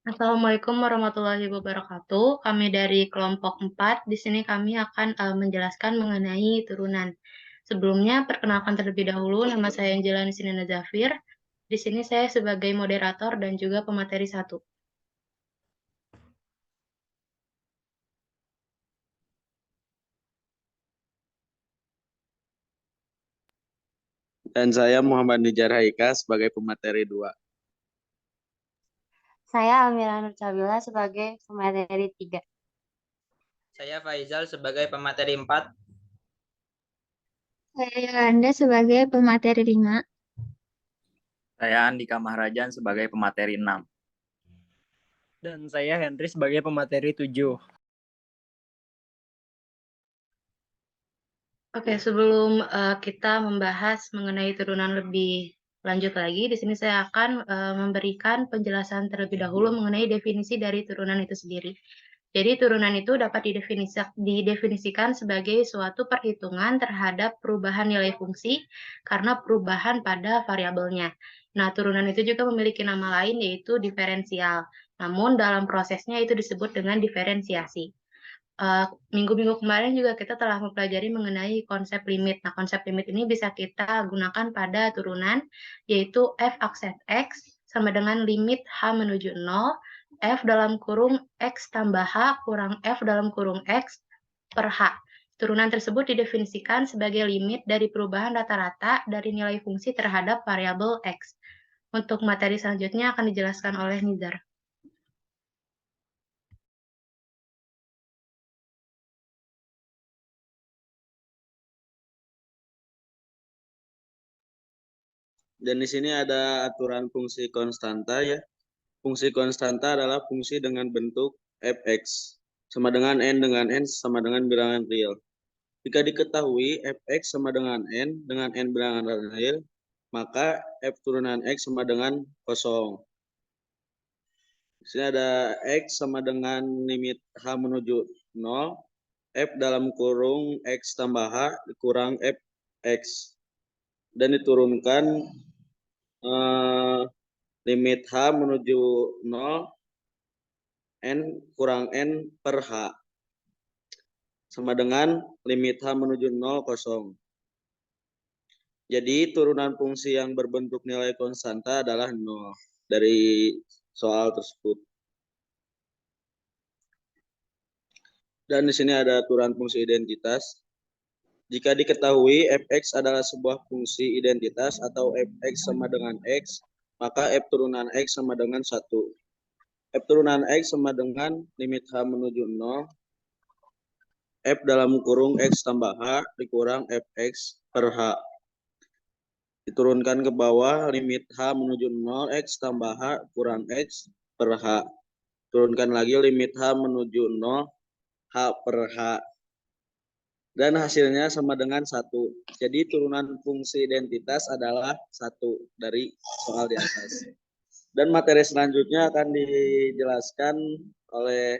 Assalamualaikum warahmatullahi wabarakatuh. Kami dari kelompok 4. Di sini kami akan menjelaskan mengenai turunan. Sebelumnya, perkenalkan terlebih dahulu, nama saya Angela Nisina Zafir. Di sini saya sebagai moderator dan juga pemateri 1. Dan saya Muhammad Nijar Haika sebagai pemateri 2. Saya Almira Nurcabila sebagai pemateri 3. Saya Faizal sebagai pemateri 4. Saya Yolanda sebagai pemateri 5. Saya Andika Maharajan sebagai pemateri 6. Dan saya Henry sebagai pemateri 7. Oke, sebelum kita membahas mengenai turunan lebih lanjut lagi, di sini saya akan memberikan penjelasan terlebih dahulu mengenai definisi dari turunan itu sendiri. Jadi turunan itu dapat didefinisikan sebagai suatu perhitungan terhadap perubahan nilai fungsi karena perubahan pada variabelnya. Nah, turunan itu juga memiliki nama lain yaitu diferensial. Namun dalam prosesnya itu disebut dengan diferensiasi. Minggu-minggu kemarin juga kita telah mempelajari mengenai konsep limit. Nah, konsep limit ini bisa kita gunakan pada turunan, yaitu f aksen x sama dengan limit h menuju 0, f dalam kurung x tambah h kurang f dalam kurung x per h. Turunan tersebut didefinisikan sebagai limit dari perubahan rata-rata dari nilai fungsi terhadap variabel x. Untuk materi selanjutnya akan dijelaskan oleh Nizar. Dan di sini ada aturan fungsi konstanta ya. Fungsi konstanta adalah fungsi dengan bentuk fx sama dengan n sama dengan bilangan real. Jika diketahui fx sama dengan n bilangan real, maka f turunan x sama dengan 0. Di sini ada x sama dengan limit h menuju 0, f dalam kurung x tambah h dikurang fx. Dan diturunkan limit h menuju 0, n kurang n per h. Sama dengan limit h menuju 0, 0. Jadi turunan fungsi yang berbentuk nilai konstanta adalah 0 dari soal tersebut. Dan di sini ada aturan fungsi identitas. Jika diketahui fx adalah sebuah fungsi identitas atau fx sama dengan x, maka f turunan x sama dengan 1. F turunan x sama dengan limit h menuju 0, f dalam kurung x tambah h dikurang fx per h. Diturunkan ke bawah limit h menuju 0, x tambah h kurang x per h. Turunkan lagi limit h menuju 0, h per h. Dan hasilnya sama dengan 1. Jadi turunan fungsi identitas adalah 1 dari soal di atas. Dan materi selanjutnya akan dijelaskan oleh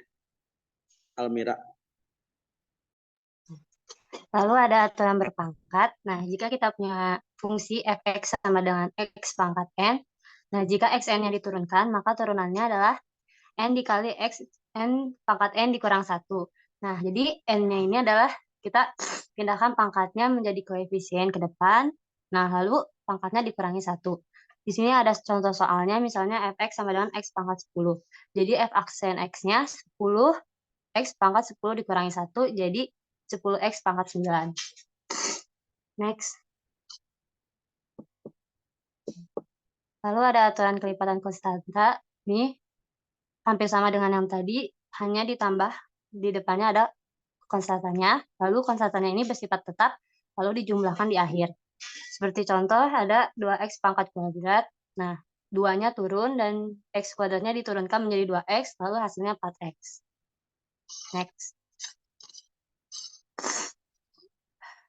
Almira. Lalu ada aturan berpangkat. Nah, jika kita punya fungsi fx sama dengan x pangkat n, nah jika xn-nya diturunkan, maka turunannya adalah n dikali x n pangkat n dikurang 1. Nah, jadi n-nya ini adalah kita pindahkan pangkatnya menjadi koefisien ke depan. Nah, lalu pangkatnya dikurangi 1. Di sini ada contoh soalnya, misalnya fx sama dengan x pangkat 10. Jadi f aksen x-nya 10, x pangkat 10 dikurangi 1, jadi 10x pangkat 9. Next. Lalu ada aturan kelipatan konstanta. Nih, hampir sama dengan yang tadi, hanya ditambah di depannya ada konstantanya. Lalu konstantanya ini bersifat tetap, lalu dijumlahkan di akhir. Seperti contoh, ada 2x pangkat kuadrat. Nah, 2-nya turun dan x kuadratnya diturunkan menjadi 2x, lalu hasilnya 4x. Next.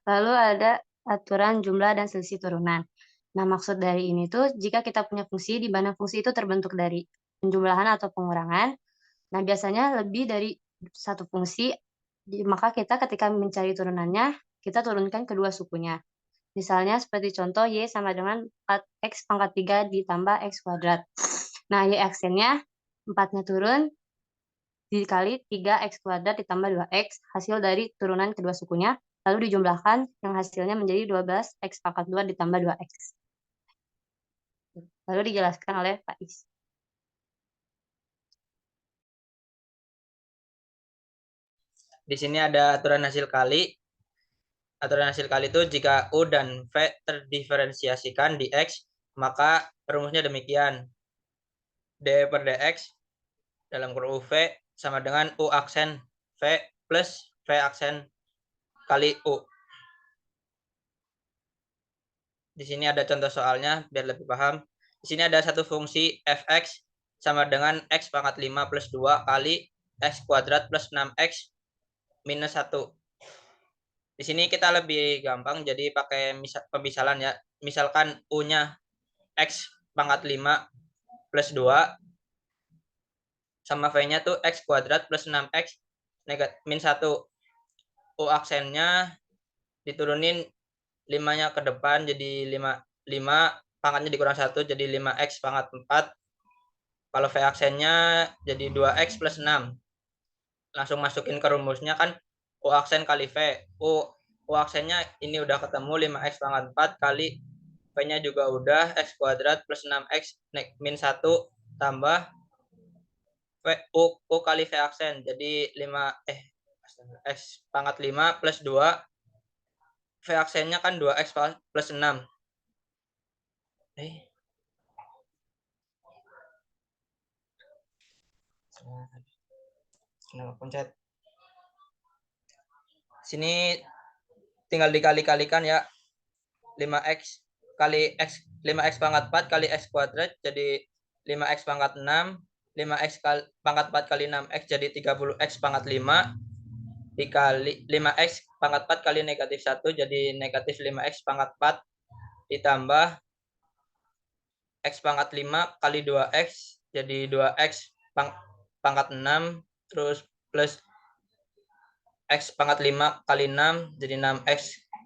Lalu ada aturan jumlah dan selisih turunan. Nah, maksud dari ini tuh, jika kita punya fungsi, di mana fungsi itu terbentuk dari penjumlahan atau pengurangan, nah biasanya lebih dari satu fungsi, maka kita ketika mencari turunannya, kita turunkan kedua sukunya. Misalnya seperti contoh Y sama dengan 4X pangkat 3 ditambah X kuadrat. Nah, Y aksennya 4-nya turun, dikali 3X kuadrat ditambah 2X, hasil dari turunan kedua sukunya, lalu dijumlahkan yang hasilnya menjadi 12X pangkat 2 ditambah 2X. Lalu dijelaskan oleh Pak Is. Di sini ada aturan hasil kali. Aturan hasil kali itu jika U dan V terdiferensiasikan di X, maka rumusnya demikian. D per dx dalam kurung UV sama dengan U aksen V plus V aksen kali U. Di sini ada contoh soalnya biar lebih paham. Di sini ada satu fungsi fx sama dengan x pangkat 5 plus 2 kali x kuadrat plus 6x minus 1. Di sini kita lebih gampang jadi pakai pemisalan ya. Misalkan U-nya x pangkat 5 plus 2 sama V-nya tuh x kuadrat plus 6x min 1. U aksennya diturunin 5-nya ke depan jadi 5 pangkatnya dikurang 1 jadi 5x pangkat 4. Kalau V aksennya jadi 2x plus 6. Langsung masukin ke rumusnya kan U aksen kali V. U aksennya ini udah ketemu 5x pangkat 4 kali V-nya juga udah x kuadrat plus 6x min 1 tambah U kali V aksen jadi 5 x pangkat 5 plus 2 V aksennya kan 2x plus 6. Kenapa pencet? Sini tinggal dikali-kalikan ya. 5x kali x 5x pangkat 4 kali x kuadrat jadi 5x pangkat 6. 5x pangkat 4 kali 6x jadi 30x pangkat 5 dikali 5x pangkat 4 kali negatif 1 jadi negatif 5x pangkat 4 ditambah x pangkat 5 kali 2x jadi 2x pangkat 6 terus plus x pangkat 5 kali 6 jadi 6x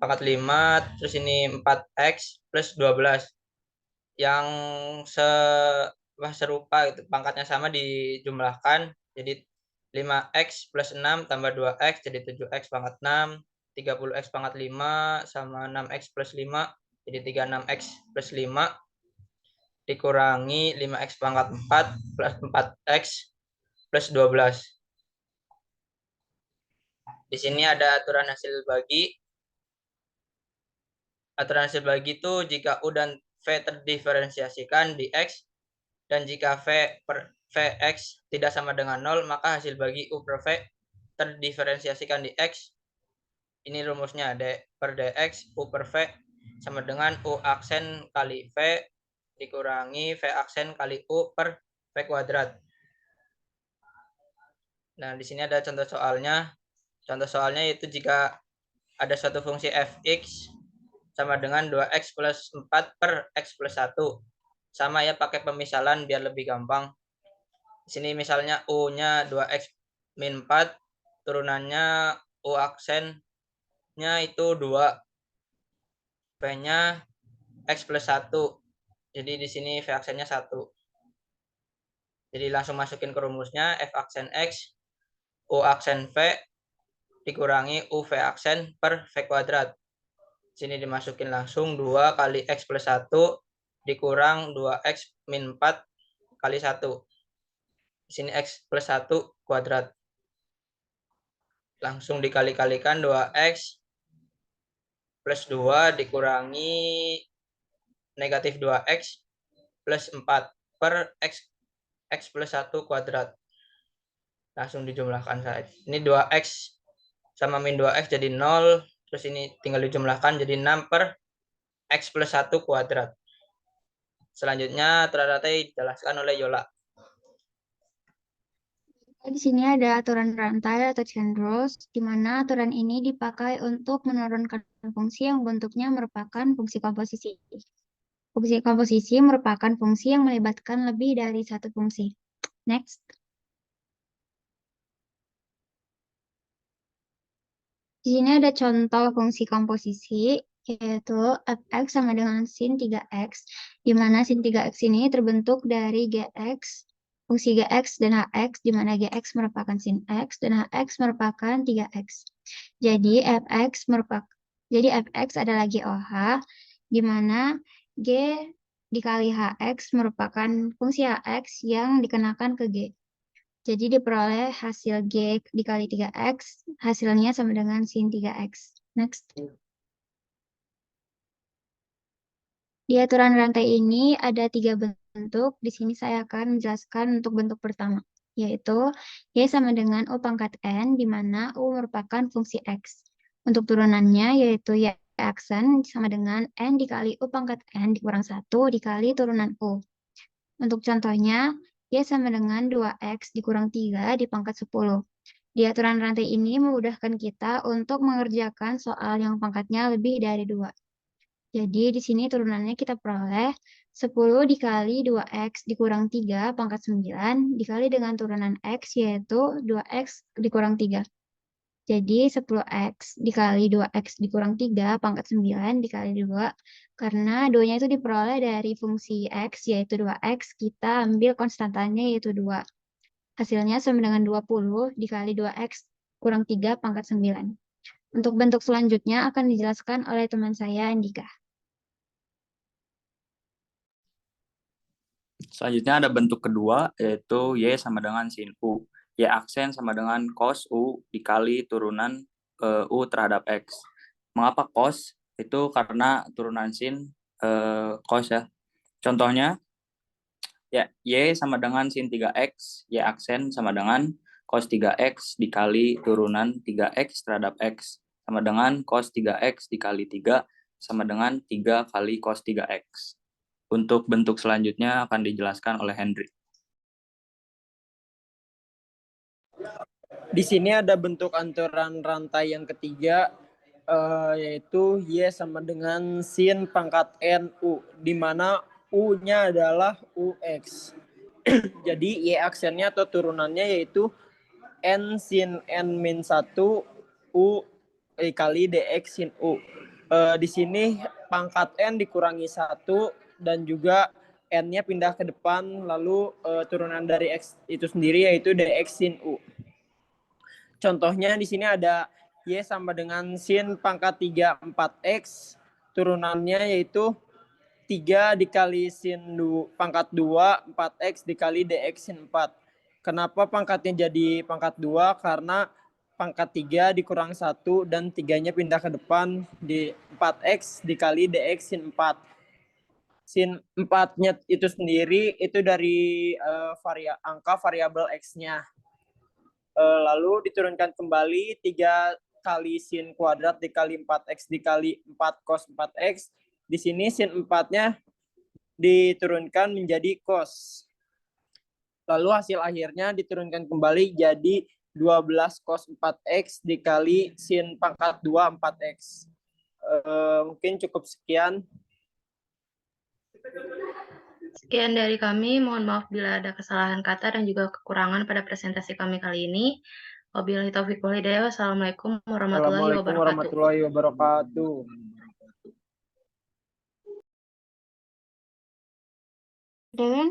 pangkat 5 terus ini 4x plus 12 yang serupa gitu, pangkatnya sama dijumlahkan jadi 5x plus 6 tambah 2x jadi 7x pangkat 6 30x pangkat 5 sama 6x plus 5 jadi 36x plus 5 dikurangi 5x pangkat 4 plus 4x plus 12. Di sini ada aturan hasil bagi. Aturan hasil bagi itu jika U dan V terdiferensiasikan di X dan jika V per Vx tidak sama dengan 0 maka hasil bagi U per V terdiferensiasikan di X. Ini rumusnya D per dx U per V sama dengan U aksen kali V dikurangi V aksen kali U per V kuadrat. Nah, di sini ada contoh soalnya. Contoh soalnya yaitu jika ada suatu fungsi fx sama dengan 2x plus 4 per x plus 1. Sama ya, pakai pemisalan biar lebih gampang. Di sini misalnya U-nya 2x min 4, turunannya U aksennya itu 2. V-nya x plus 1. Jadi di sini V aksennya 1. Jadi langsung masukin ke rumusnya F aksen X, U aksen V, dikurangi U V aksen per V kuadrat. Sini dimasukin langsung 2 kali X plus 1 dikurang 2X min 4 kali 1. Di sini X plus 1 kuadrat. Langsung dikali-kalikan 2X plus 2 dikurangi negatif 2X plus 4 per X plus 1 kuadrat. Langsung dijumlahkan saja. Ini 2X sama min 2X jadi 0. Terus ini tinggal dijumlahkan jadi 6 per X plus 1 kuadrat. Selanjutnya teratai dijelaskan oleh Yola. Di sini ada aturan rantai atau chain rules, di mana aturan ini dipakai untuk menurunkan fungsi yang bentuknya merupakan fungsi komposisi. Fungsi komposisi merupakan fungsi yang melibatkan lebih dari satu fungsi. Next. Di sini ada contoh fungsi komposisi. yaitu fx sama dengan sin 3x, di mana sin 3x ini terbentuk dari gx, fungsi gx dan hx, di mana gx merupakan sin x dan hx merupakan 3x. Jadi fx adalah GOH, di mana g dikali hx merupakan fungsi hx yang dikenakan ke g. Jadi diperoleh hasil G dikali 3X, hasilnya sama dengan sin 3X. Next. Di aturan rantai ini ada 3 bentuk. Di sini saya akan menjelaskan untuk bentuk pertama, yaitu Y sama dengan U pangkat N, di mana U merupakan fungsi X. Untuk turunannya yaitu Y aksen sama dengan N dikali U pangkat N dikurang 1 dikali turunan U. Untuk contohnya, Y sama dengan 2X dikurang 3 di pangkat 10. Di aturan rantai ini memudahkan kita untuk mengerjakan soal yang pangkatnya lebih dari 2. Jadi di sini turunannya kita peroleh 10 dikali 2X dikurang 3 pangkat 9 dikali dengan turunan X yaitu 2X dikurang 3. Jadi 10X dikali 2X dikurang 3 pangkat 9 dikali 2. Karena 2-nya itu diperoleh dari fungsi X yaitu 2X, kita ambil konstantanya yaitu 2. Hasilnya sama dengan 20 dikali 2X kurang 3 pangkat 9. Untuk bentuk selanjutnya akan dijelaskan oleh teman saya, Andika. Selanjutnya ada bentuk kedua, yaitu Y sama dengan sin U. Y aksen sama dengan cos U dikali turunan U terhadap X. Mengapa cos? Itu karena turunan sin cos ya. Contohnya, ya Y sama dengan sin 3X, Y aksen sama dengan cos 3X dikali turunan 3X terhadap X. Sama dengan cos 3X dikali 3 sama dengan 3 kali cos 3X. Untuk bentuk selanjutnya akan dijelaskan oleh Hendrik. Di sini ada bentuk aturan rantai yang ketiga, yaitu Y sama dengan sin pangkat NU, di mana U-nya adalah UX. Jadi Y aksennya atau turunannya yaitu N sin N-1 U kali DX sin U. Di sini pangkat N dikurangi 1 dan juga N-nya pindah ke depan, lalu turunan dari X itu sendiri yaitu DX sin U. Contohnya di sini ada Y sama dengan sin pangkat 3 4X, turunannya yaitu 3 dikali sin pangkat 2 4X dikali DX sin 4. Kenapa pangkatnya jadi pangkat 2? Karena pangkat 3 dikurang 1 dan 3-nya pindah ke depan di 4X dikali DX sin 4. Sin 4-nya itu sendiri itu dari angka variabel X-nya. Lalu diturunkan kembali 3 kali sin kuadrat dikali 4X dikali 4 cos 4X. Di sini sin 4-nya diturunkan menjadi cos. Lalu hasil akhirnya diturunkan kembali jadi 12 cos 4X dikali sin pangkat 2 4X. Mungkin cukup sekian. Sekian dari kami. Mohon maaf bila ada kesalahan kata dan juga kekurangan pada presentasi kami kali ini. Wabillahi taufiq wal hidayah. Wassalamualaikum warahmatullahi Assalamualaikum wabarakatuh. warahmatullahi wabarakatuh. Dewan,